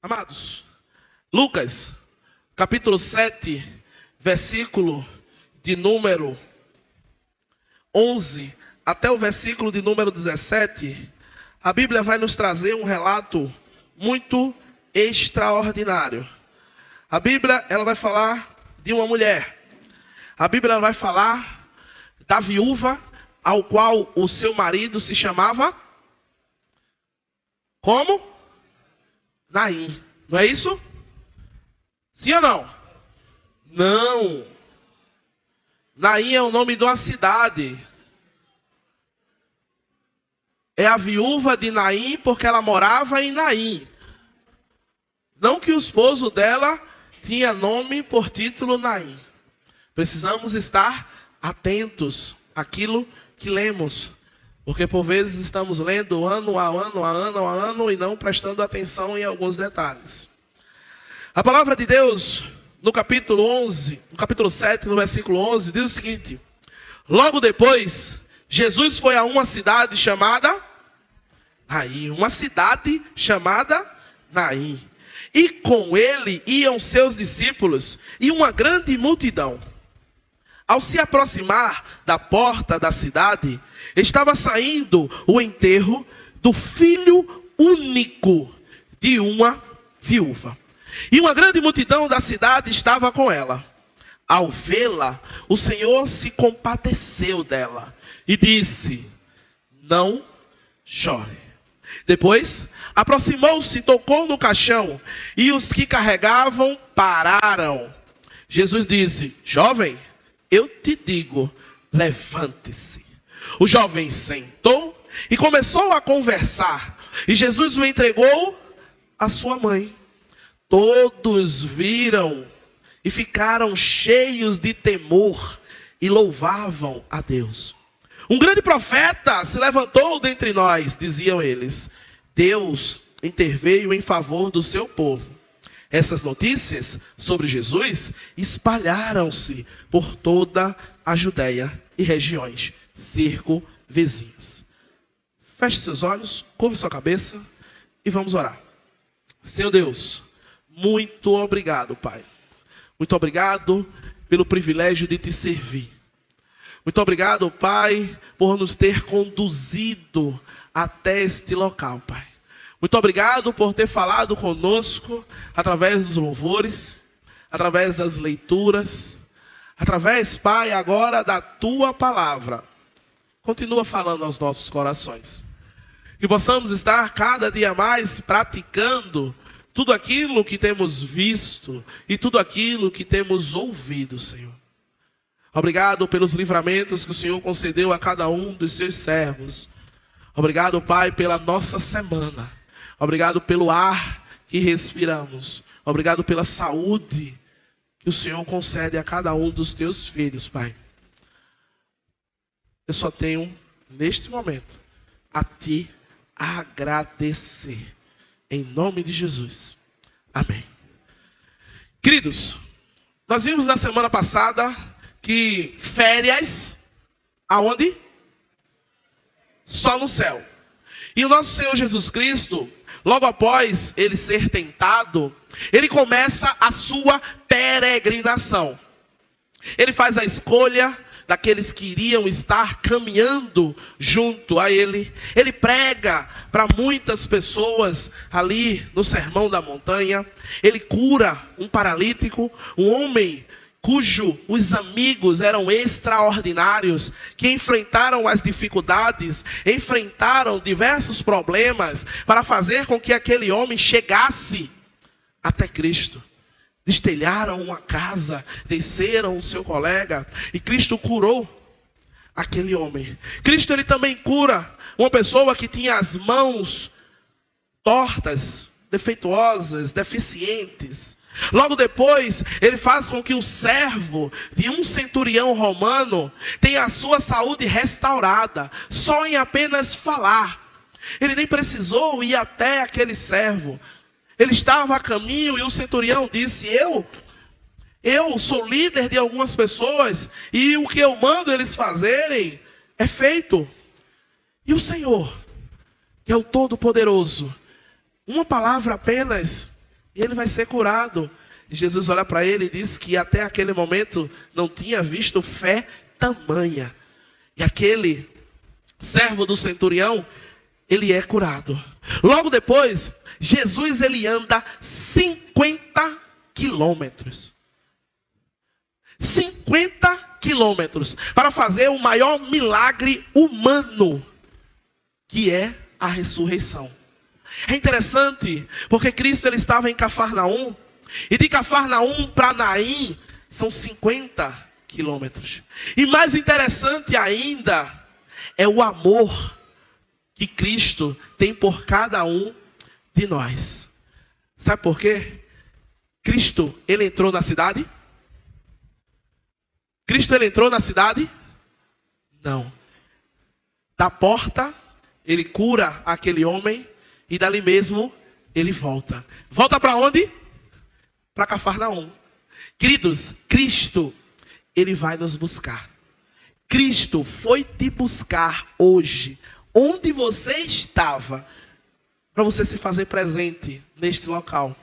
Amados, Lucas, capítulo 7, versículo de número 11 até o versículo de número 17, a Bíblia vai nos trazer um relato muito extraordinário. A Bíblia, ela vai falar de uma mulher. A Bíblia, ela vai falar da viúva ao qual o seu marido se chamava como? Naim. Não é isso? Sim ou não? Não. Naim é o nome de uma cidade. É a viúva de Naim porque ela morava em Naim. Não que o esposo dela tinha nome por título Naim. Precisamos estar atentos àquilo que lemos. Porque por vezes estamos lendo ano a ano e não prestando atenção em alguns detalhes. A palavra de Deus, no capítulo 7, no versículo 11, diz o seguinte: logo depois, Jesus foi a uma cidade chamada Naim. Uma cidade chamada Naim. E com ele iam seus discípulos e uma grande multidão. Ao se aproximar da porta da cidade, estava saindo o enterro do filho único de uma viúva. E uma grande multidão da cidade estava com ela. Ao vê-la, o Senhor se compadeceu dela e disse: não chore. Depois, aproximou-se, tocou no caixão e os que carregavam pararam. Jesus disse: jovem, eu te digo, levante-se. O jovem sentou e começou a conversar. E Jesus o entregou à sua mãe. Todos viram e ficaram cheios de temor e louvavam a Deus. Um grande profeta se levantou dentre nós, diziam eles. Deus interveio em favor do seu povo. Essas notícias sobre Jesus espalharam-se por toda a Judéia e regiões circunvizinhas. Feche seus olhos, curve sua cabeça e vamos orar. Senhor Deus, muito obrigado, Pai. Muito obrigado pelo privilégio de te servir. Muito obrigado, Pai, por nos ter conduzido até este local, Pai. Muito obrigado por ter falado conosco através dos louvores, através das leituras, através, Pai, agora da tua palavra. Continua falando aos nossos corações. Que possamos estar cada dia mais praticando tudo aquilo que temos visto e tudo aquilo que temos ouvido, Senhor. Obrigado pelos livramentos que o Senhor concedeu a cada um dos seus servos. Obrigado, Pai, pela nossa semana. Obrigado pelo ar que respiramos. Obrigado pela saúde que o Senhor concede a cada um dos teus filhos, Pai. Eu só tenho, neste momento, a Ti agradecer. Em nome de Jesus. Amém. Queridos, nós vimos na semana passada que férias, aonde? Só no céu. E o nosso Senhor Jesus Cristo, logo após ele ser tentado, ele começa a sua peregrinação. Ele faz a escolha daqueles que iriam estar caminhando junto a ele. Ele prega para muitas pessoas ali no Sermão da Montanha. Ele cura um paralítico, um homem os amigos eram extraordinários, que enfrentaram as dificuldades, enfrentaram diversos problemas para fazer com que aquele homem chegasse até Cristo. Destelharam uma casa, desceram o seu colega e Cristo curou aquele homem. Cristo ele também cura uma pessoa que tinha as mãos tortas, defeituosas, deficientes. Logo depois, ele faz com que o servo de um centurião romano tenha a sua saúde restaurada, só em apenas falar. Ele nem precisou ir até aquele servo. Ele estava a caminho e o centurião disse: eu sou líder de algumas pessoas e o que eu mando eles fazerem é feito. E o Senhor, que é o Todo-Poderoso, uma palavra apenas, e ele vai ser curado. E Jesus olha para ele e diz que até aquele momento não tinha visto fé tamanha. E aquele servo do centurião, ele é curado. Logo depois, Jesus ele anda 50 quilômetros. 50 quilômetros para fazer o maior milagre humano, que é a ressurreição. É interessante, porque Cristo ele estava em Cafarnaum, e de Cafarnaum para Naim são 50 quilômetros. E mais interessante ainda, é o amor que Cristo tem por cada um de nós. Sabe por quê? Cristo, ele entrou na cidade? Cristo, ele entrou na cidade? Não. Da porta, ele cura aquele homem, e dali mesmo, ele volta. Volta para onde? Para Cafarnaum. Queridos, Cristo, ele vai nos buscar. Cristo foi te buscar hoje, onde você estava, para você se fazer presente neste local.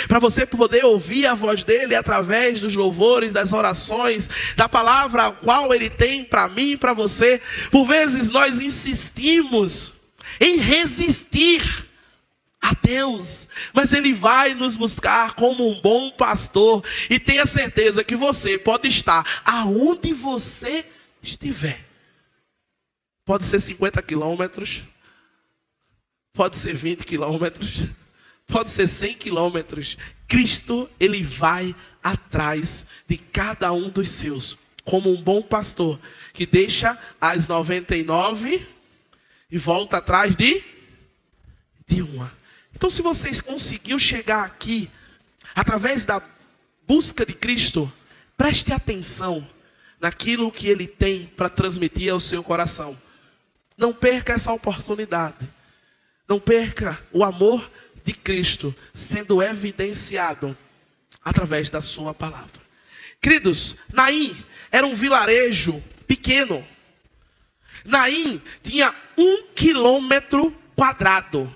Para você poder ouvir a voz dele através dos louvores, das orações, da palavra a qual ele tem para mim e para você. Por vezes nós insistimos em resistir a Deus, mas ele vai nos buscar como um bom pastor. E tenha certeza que você pode estar aonde você estiver. Pode ser 50 quilômetros, pode ser 20 quilômetros, pode ser 100 quilômetros. Cristo, ele vai atrás de cada um dos seus, como um bom pastor, que deixa as 99 e volta atrás de uma. Então, se vocês conseguiu chegar aqui, através da busca de Cristo, preste atenção naquilo que ele tem para transmitir ao seu coração. Não perca essa oportunidade. Não perca o amor de Cristo sendo evidenciado através da sua palavra. Queridos, Naim era um vilarejo pequeno. Naim tinha 1 quilômetro quadrado.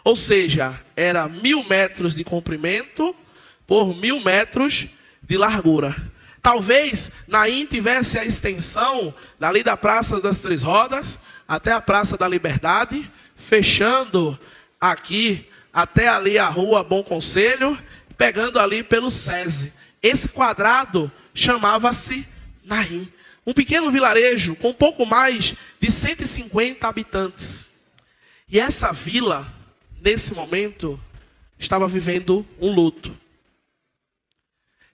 Ou seja, era 1000 metros de comprimento por 1000 metros de largura. Talvez Naim tivesse a extensão dali da Praça das Três Rodas até a Praça da Liberdade, fechando aqui até ali a Rua Bom Conselho, pegando ali pelo SESI. Esse quadrado chamava-se Naim. Um pequeno vilarejo com pouco mais de 150 habitantes. E essa vila, nesse momento, estava vivendo um luto.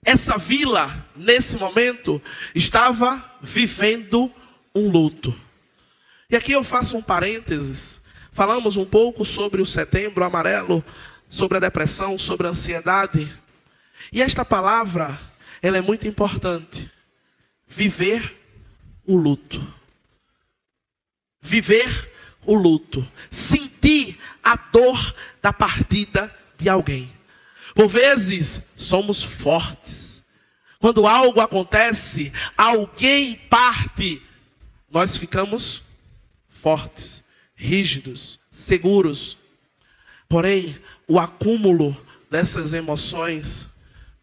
Essa vila, nesse momento, estava vivendo um luto. E aqui eu faço um parênteses. Falamos um pouco sobre o Setembro Amarelo, sobre a depressão, sobre a ansiedade. E esta palavra, ela é muito importante. Viver o luto. Viver o luto. Sentir a dor da partida de alguém. Por vezes, somos fortes. Quando algo acontece, alguém parte, nós ficamos fortes, rígidos, seguros. Porém, o acúmulo dessas emoções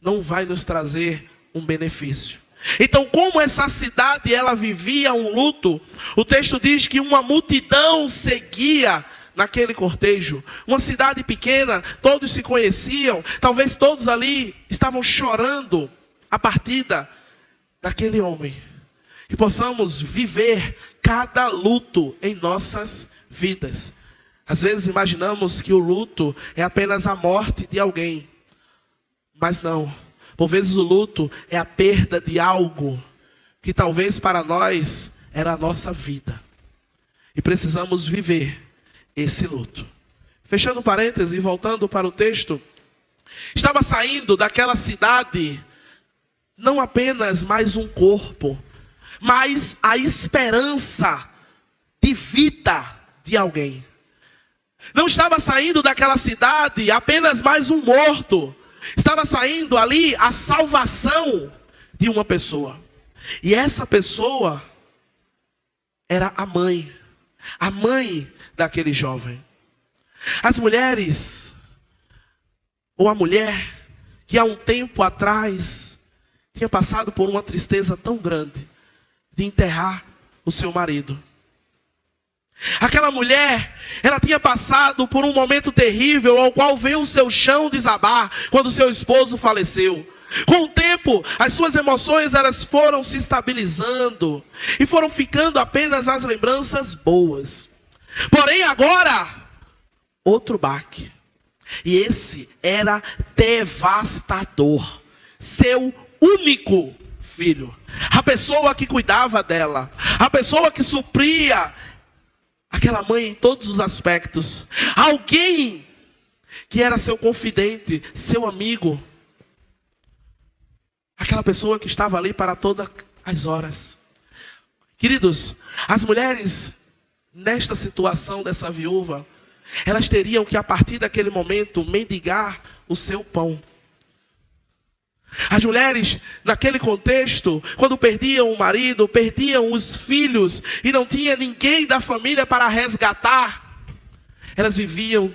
não vai nos trazer um benefício. Então, como essa cidade ela vivia um luto, o texto diz que uma multidão seguia naquele cortejo. Uma cidade pequena, todos se conheciam, talvez todos ali estavam chorando a partida daquele homem. Que possamos viver cada luto em nossas vidas. Às vezes imaginamos que o luto é apenas a morte de alguém. Mas não. Por vezes o luto é a perda de algo que talvez para nós era a nossa vida. E precisamos viver esse luto. Fechando parênteses e voltando para o texto. Estava saindo daquela cidade não apenas mais um corpo, mas a esperança de vida de alguém. Não estava saindo daquela cidade apenas mais um morto. Estava saindo ali a salvação de uma pessoa. E essa pessoa era a mãe daquele jovem. As mulheres, ou a mulher que há um tempo atrás tinha passado por uma tristeza tão grande de enterrar o seu marido. Aquela mulher, ela tinha passado por um momento terrível ao qual veio o seu chão desabar quando seu esposo faleceu. Com o tempo, as suas emoções elas foram se estabilizando e foram ficando apenas as lembranças boas. Porém agora, outro baque. E esse era devastador. Seu único filho. A pessoa que cuidava dela. A pessoa que supria aquela mãe em todos os aspectos. Alguém que era seu confidente, seu amigo. Aquela pessoa que estava ali para todas as horas. Queridos, as mulheres nesta situação dessa viúva, elas teriam que a partir daquele momento mendigar o seu pão. As mulheres naquele contexto, quando perdiam o marido, perdiam os filhos e não tinha ninguém da família para resgatar, elas viviam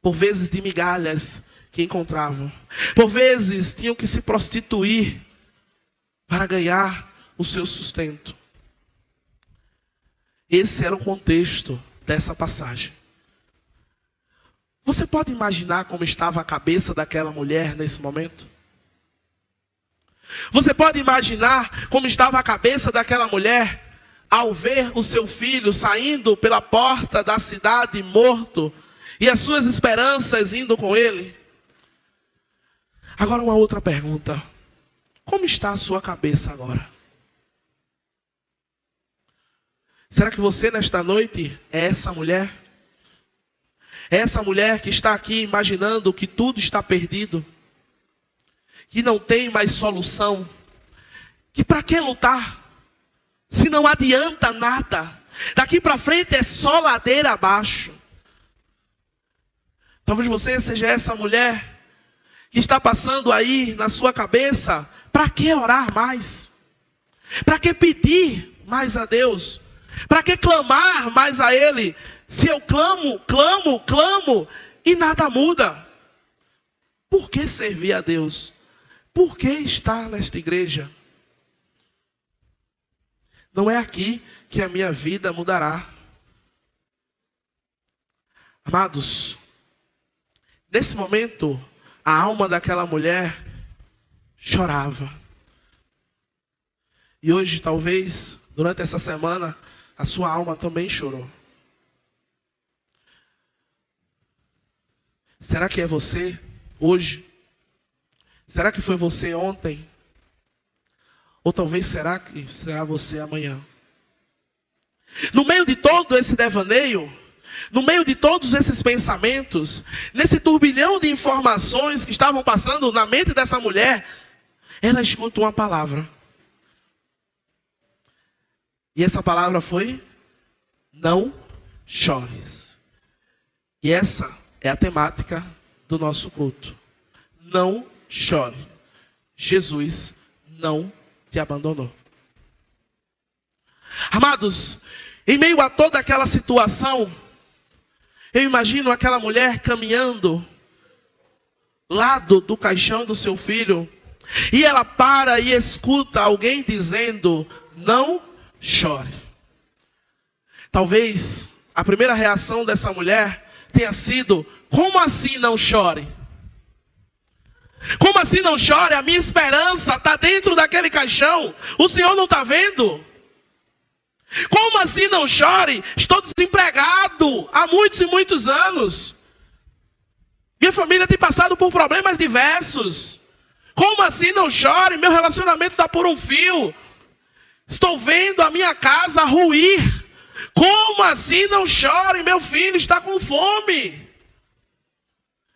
por vezes de migalhas que encontravam. Por vezes tinham que se prostituir para ganhar o seu sustento. Esse era o contexto dessa passagem. Você pode imaginar como estava a cabeça daquela mulher nesse momento? Você pode imaginar como estava a cabeça daquela mulher ao ver o seu filho saindo pela porta da cidade morto e as suas esperanças indo com ele? Agora uma outra pergunta. Como está a sua cabeça agora? Será que você nesta noite é essa mulher? É essa mulher que está aqui imaginando que tudo está perdido? Que não tem mais solução? Que para que lutar? Se não adianta nada. Daqui para frente é só ladeira abaixo. Talvez você seja essa mulher que está passando aí na sua cabeça, para que orar mais? Para que pedir mais a Deus? Para que clamar mais a Ele? Se eu clamo e nada muda. Por que servir a Deus? Por que estar nesta igreja? Não é aqui que a minha vida mudará. Amados, nesse momento, a alma daquela mulher chorava. E hoje, talvez, durante essa semana, a sua alma também chorou. Será que é você hoje? Será que foi você ontem? Ou talvez será que será você amanhã? No meio de todo esse devaneio, no meio de todos esses pensamentos, nesse turbilhão de informações que estavam passando na mente dessa mulher, ela escuta uma palavra. E essa palavra foi: não chores. E essa é a temática do nosso culto. Não chore. Jesus não te abandonou. Amados, em meio a toda aquela situação, eu imagino aquela mulher caminhando lado do caixão do seu filho, e ela para e escuta alguém dizendo: não chore. Talvez a primeira reação dessa mulher tenha sido: como assim não chore? Como assim não chore? A minha esperança está dentro daquele caixão. O Senhor não está vendo? Como assim não chore? Estou desempregado há muitos e muitos anos. Minha família tem passado por problemas diversos. Como assim não chore? Meu relacionamento está por um fio. Estou vendo a minha casa ruir. Como assim não chore? Meu filho está com fome.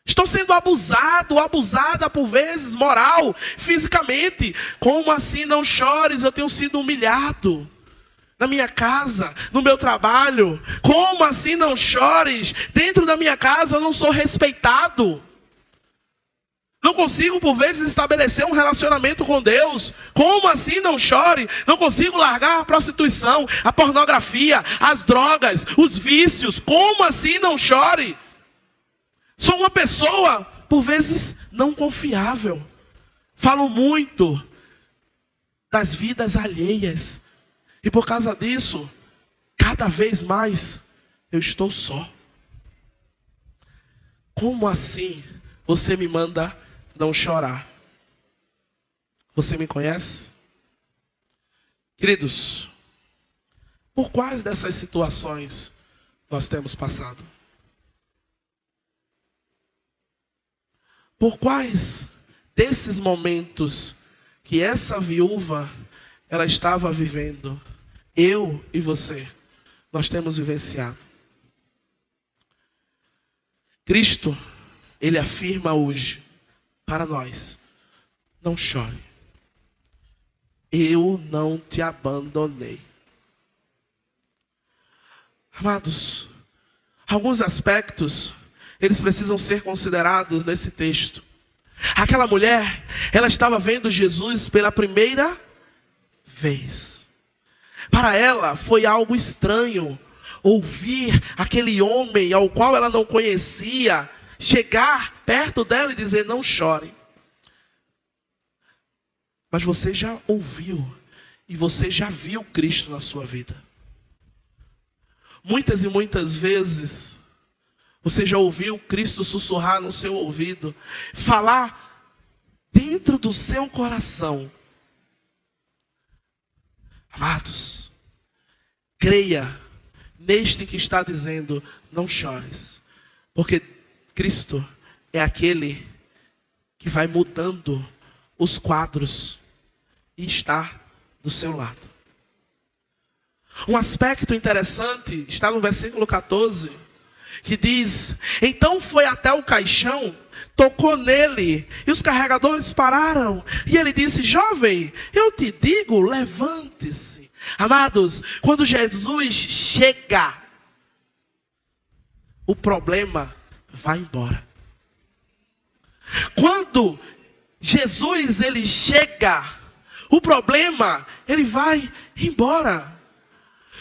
Estou sendo abusado, abusada por vezes, moral, fisicamente. Como assim não chores? Eu tenho sido humilhado na minha casa, no meu trabalho. Como assim não chores? Dentro da minha casa eu não sou respeitado. Não consigo por vezes estabelecer um relacionamento com Deus. Como assim não chore? Não consigo largar a prostituição, a pornografia, as drogas, os vícios. Como assim não chore? Sou uma pessoa, por vezes, não confiável. Falo muito das vidas alheias. E por causa disso, cada vez mais, eu estou só. Como assim você me manda não chorar? Você me conhece? Queridos, por quais dessas situações nós temos passado? Por quais desses momentos que essa viúva ela estava vivendo, eu e você, nós temos vivenciado? Cristo, Ele afirma hoje para nós: não chore, eu não te abandonei. Amados, alguns aspectos eles precisam ser considerados nesse texto. Aquela mulher, ela estava vendo Jesus pela primeira vez. Para ela foi algo estranho ouvir aquele homem ao qual ela não conhecia chegar perto dela e dizer: não chore. Mas você já ouviu e você já viu Cristo na sua vida. Muitas e muitas vezes você já ouviu Cristo sussurrar no seu ouvido, falar dentro do seu coração. Amados, creia neste que está dizendo: não chores, porque Cristo é aquele que vai mudando os quadros e está do seu lado. Um aspecto interessante está no versículo 14, que diz: então foi até o caixão, tocou nele, e os carregadores pararam. E ele disse: jovem, eu te digo, levante-se. Amados, quando Jesus chega, o problema vai embora. Quando Jesus ele chega, o problema ele vai embora.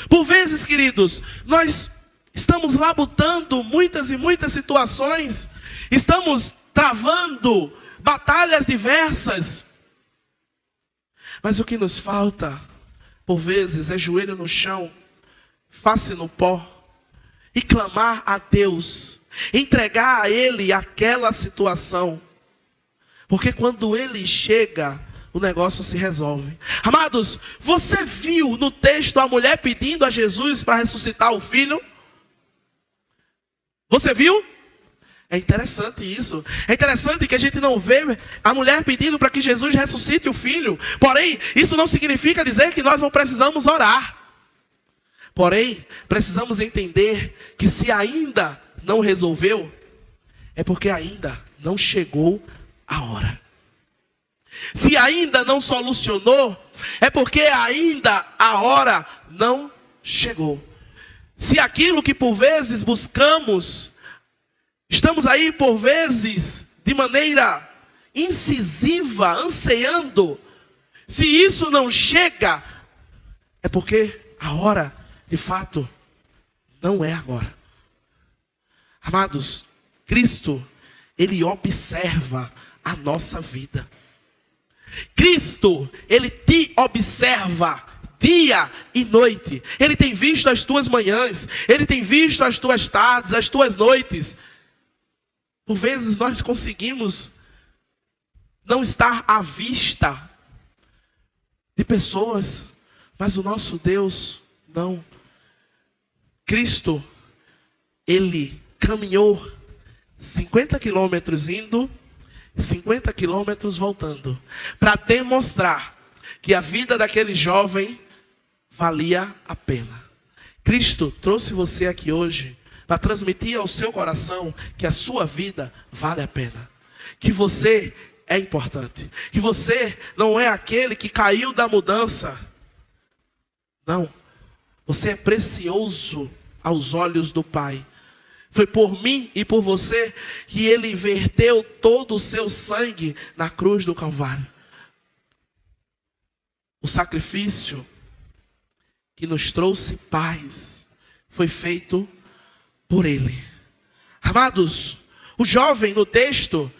Por vezes, queridos, nós estamos labutando muitas e muitas situações, estamos travando batalhas diversas, mas o que nos falta, por vezes, é joelho no chão, face no pó, e clamar a Deus, entregar a Ele aquela situação, porque quando Ele chega, o negócio se resolve. Amados, você viu no texto a mulher pedindo a Jesus para ressuscitar o filho? Você viu? É interessante isso. É interessante que a gente não vê a mulher pedindo para que Jesus ressuscite o filho. Porém, isso não significa dizer que nós não precisamos orar. Porém, precisamos entender que se ainda não resolveu, é porque ainda não chegou a hora. Se ainda não solucionou, é porque ainda a hora não chegou. Se aquilo que por vezes buscamos, estamos aí por vezes de maneira incisiva, ansiando, se isso não chega, é porque a hora, de fato, não é agora. Amados, Cristo, Ele observa a nossa vida. Cristo, Ele te observa dia e noite. Ele tem visto as tuas manhãs, Ele tem visto as tuas tardes, as tuas noites. Por vezes nós conseguimos não estar à vista de pessoas, mas o nosso Deus não. Cristo, ele caminhou 50 quilômetros indo, 50 quilômetros voltando, para demonstrar que a vida daquele jovem valia a pena. Cristo trouxe você aqui hoje para transmitir ao seu coração que a sua vida vale a pena, que você é importante, que você não é aquele que caiu da mudança. Não, você é precioso aos olhos do Pai. Foi por mim e por você que Ele verteu todo o seu sangue na cruz do Calvário. O sacrifício que nos trouxe paz foi feito por Ele. Amados, o jovem no texto,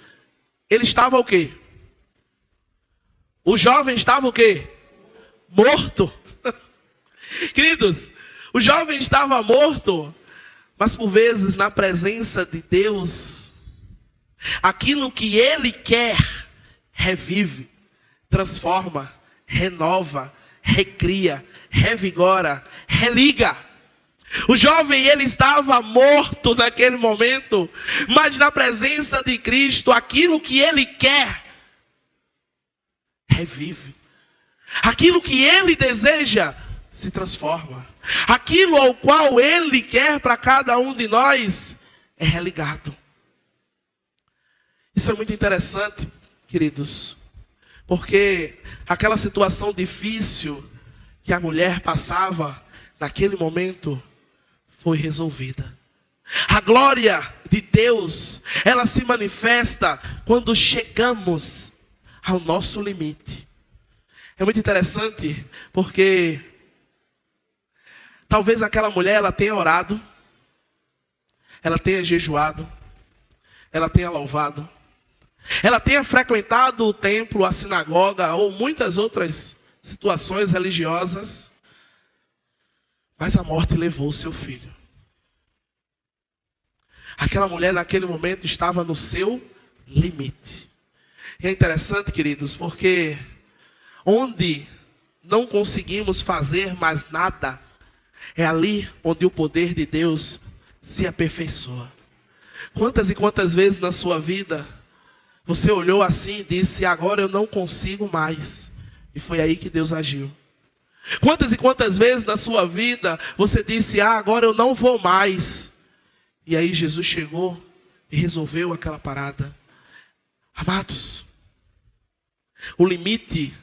ele estava o quê? O jovem estava o quê? Morto. Queridos, o jovem estava morto, mas por vezes na presença de Deus, aquilo que Ele quer, revive, transforma, renova, recria, revigora, religa. O jovem, ele estava morto naquele momento, mas na presença de Cristo, aquilo que Ele quer, revive. Aquilo que Ele deseja, se transforma. Aquilo ao qual Ele quer para cada um de nós, é religado. Isso é muito interessante, queridos, porque aquela situação difícil que a mulher passava naquele momento foi resolvida. A glória de Deus, ela se manifesta quando chegamos ao nosso limite. É muito interessante porque talvez aquela mulher, ela tenha orado, ela tenha jejuado, ela tenha louvado, ela tenha frequentado o templo, a sinagoga ou muitas outras situações religiosas, mas a morte levou o seu filho. Aquela mulher naquele momento estava no seu limite. E é interessante, queridos, porque onde não conseguimos fazer mais nada, é ali onde o poder de Deus se aperfeiçoa. Quantas e quantas vezes na sua vida você olhou assim e disse: agora eu não consigo mais. E foi aí que Deus agiu. Quantas e quantas vezes na sua vida você disse: agora eu não vou mais. E aí Jesus chegou e resolveu aquela parada. Amados, o limite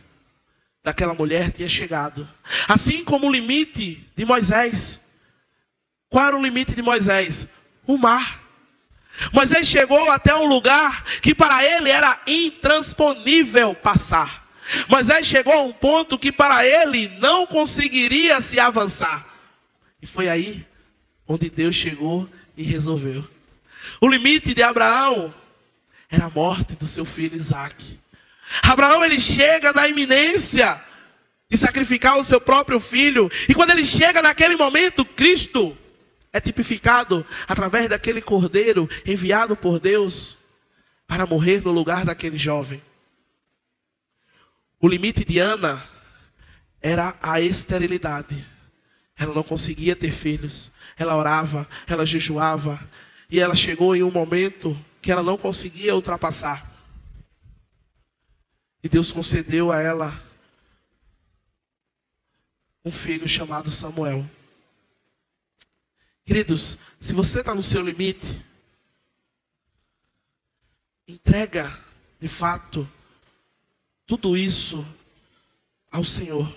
daquela mulher tinha chegado. Assim como o limite de Moisés. Qual era o limite de Moisés? O mar. Moisés chegou até um lugar que para ele era intransponível passar. Moisés chegou a um ponto que para ele não conseguiria se avançar. E foi aí onde Deus chegou e resolveu. O limite de Abraão era a morte do seu filho Isaque. Abraão, ele chega na iminência de sacrificar o seu próprio filho. E quando ele chega naquele momento, Cristo é tipificado através daquele cordeiro enviado por Deus para morrer no lugar daquele jovem. O limite de Ana era a esterilidade. Ela não conseguia ter filhos. Ela orava, ela jejuava. E ela chegou em um momento que ela não conseguia ultrapassar. E Deus concedeu a ela um filho chamado Samuel. Queridos, se você está no seu limite, entrega de fato tudo isso ao Senhor.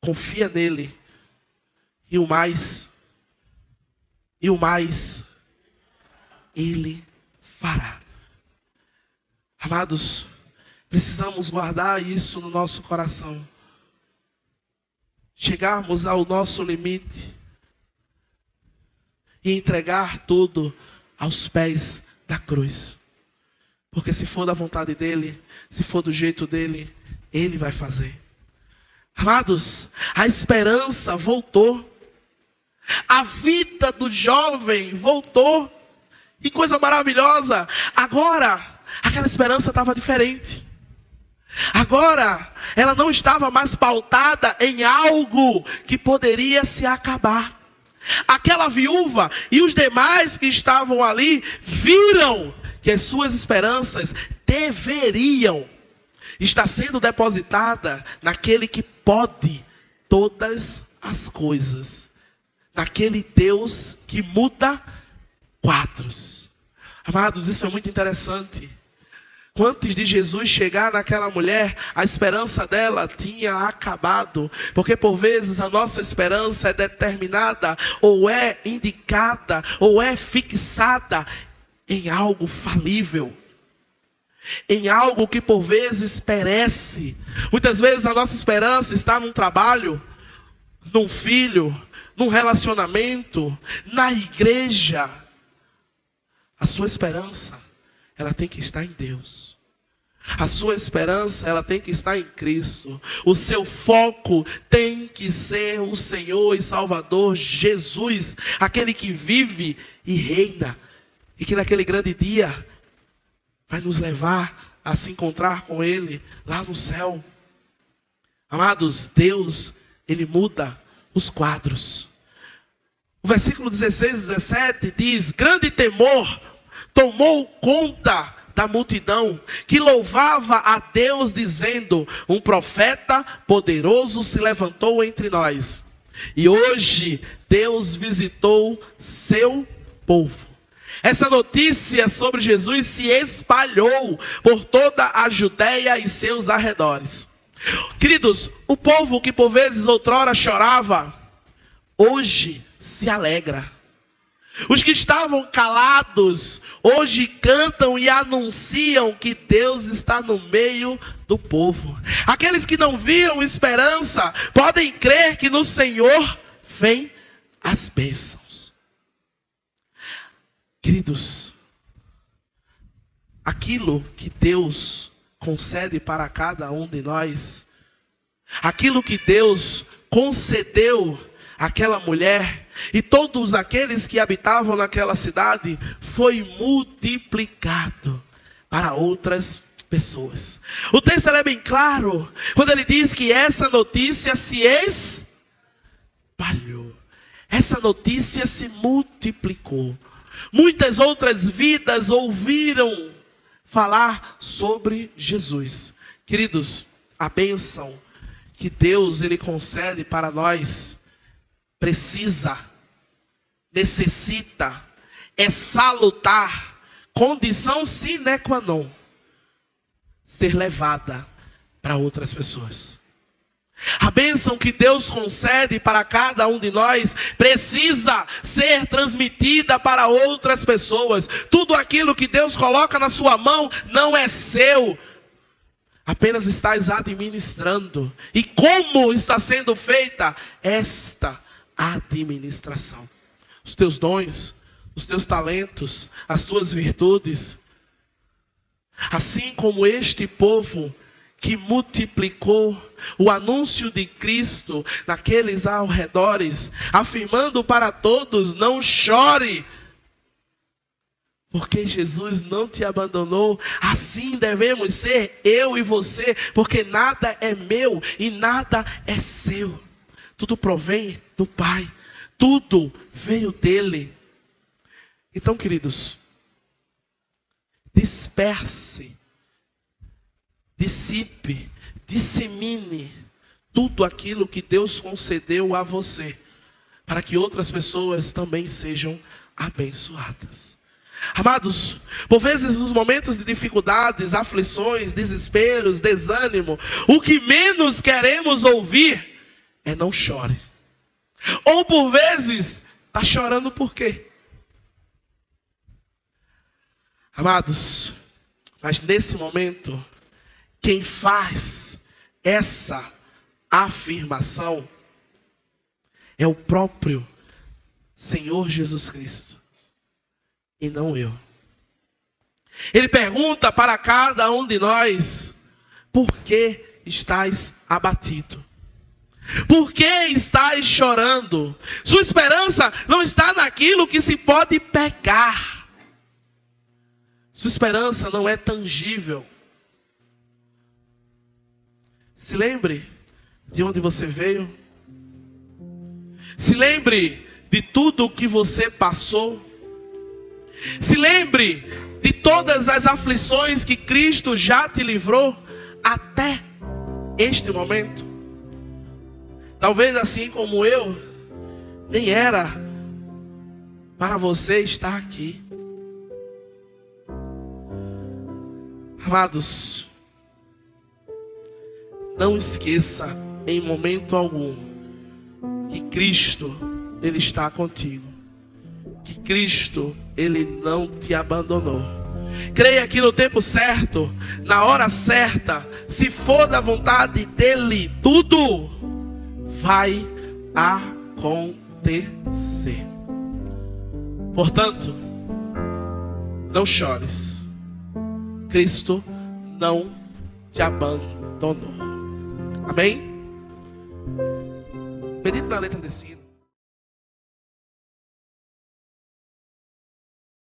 Confia nele. E o mais Ele fará. Amados, precisamos guardar isso no nosso coração. Chegarmos ao nosso limite e entregar tudo aos pés da cruz. Porque se for da vontade dele, se for do jeito dele, ele vai fazer. Amados, a esperança voltou. A vida do jovem voltou. Que coisa maravilhosa. Agora, Aquela esperança estava diferente. Agora, ela não estava mais pautada em algo que poderia se acabar. Aquela viúva e os demais que estavam ali viram que as suas esperanças deveriam estar sendo depositada naquele que pode todas as coisas, naquele Deus que muda quadros. Amados, isso é muito interessante. Antes de Jesus chegar naquela mulher, a esperança dela tinha acabado. Porque por vezes a nossa esperança é determinada, ou é indicada, ou é fixada em algo falível. Em algo que por vezes perece. Muitas vezes a nossa esperança está num trabalho, num filho, num relacionamento, na igreja. A sua esperança, ela tem que estar em Deus. A sua esperança, ela tem que estar em Cristo. O seu foco tem que ser o Senhor e Salvador Jesus, aquele que vive e reina, e que naquele grande dia vai nos levar a se encontrar com Ele lá no céu. Amados, Deus, Ele muda os quadros. O versículo 16 e 17 diz: grande temor tomou conta da multidão, que louvava a Deus, dizendo: um profeta poderoso se levantou entre nós. E hoje Deus visitou seu povo. Essa notícia sobre Jesus se espalhou por toda a Judéia e seus arredores. Queridos, o povo que por vezes outrora chorava, hoje se alegra. Os que estavam calados, hoje cantam e anunciam que Deus está no meio do povo. Aqueles que não viam esperança, podem crer que no Senhor vem as bênçãos. Queridos, aquilo que Deus concede para cada um de nós, aquilo que Deus concedeu àquela mulher e todos aqueles que habitavam naquela cidade, foi multiplicado para outras pessoas. O texto é bem claro quando ele diz que essa notícia se espalhou. Essa notícia se multiplicou. Muitas outras vidas ouviram falar sobre Jesus. Queridos, a bênção que Deus ele concede para nós precisa, necessita, é salutar, condição sine qua non, ser levada para outras pessoas. A bênção que Deus concede para cada um de nós precisa ser transmitida para outras pessoas. Tudo aquilo que Deus coloca na sua mão não é seu, apenas estás administrando. E como está sendo feita esta administração? Os teus dons, os teus talentos, as tuas virtudes. Assim como este povo que multiplicou o anúncio de Cristo naqueles arredores, afirmando para todos: não chore, porque Jesus não te abandonou. Assim devemos ser eu e você, porque nada é meu e nada é seu. Tudo provém do Pai, tudo veio dele. Então, queridos, disperse, dissipe, dissemine tudo aquilo que Deus concedeu a você, para que outras pessoas também sejam abençoadas. Amados, por vezes nos momentos de dificuldades, aflições, desesperos, desânimo, o que menos queremos ouvir é: não chore. Ou por vezes, está chorando por quê? Amados, mas nesse momento, quem faz essa afirmação é o próprio Senhor Jesus Cristo, e não eu. Ele pergunta para cada um de nós: por que estáis abatido? Por que estáis chorando? Sua esperança não está naquilo que se pode pegar. Sua esperança não é tangível. Se lembre de onde você veio. Se lembre de tudo o que você passou. Se lembre de todas as aflições que Cristo já te livrou até este momento. Talvez assim como eu, nem era para você estar aqui. Amados, não esqueça em momento algum que Cristo, Ele está contigo. Que Cristo, Ele não te abandonou. Creia que no tempo certo, na hora certa, se for da vontade dEle, tudo vai acontecer. Portanto, não chores. Cristo não te abandonou. Amém? Medite na letra desse hino.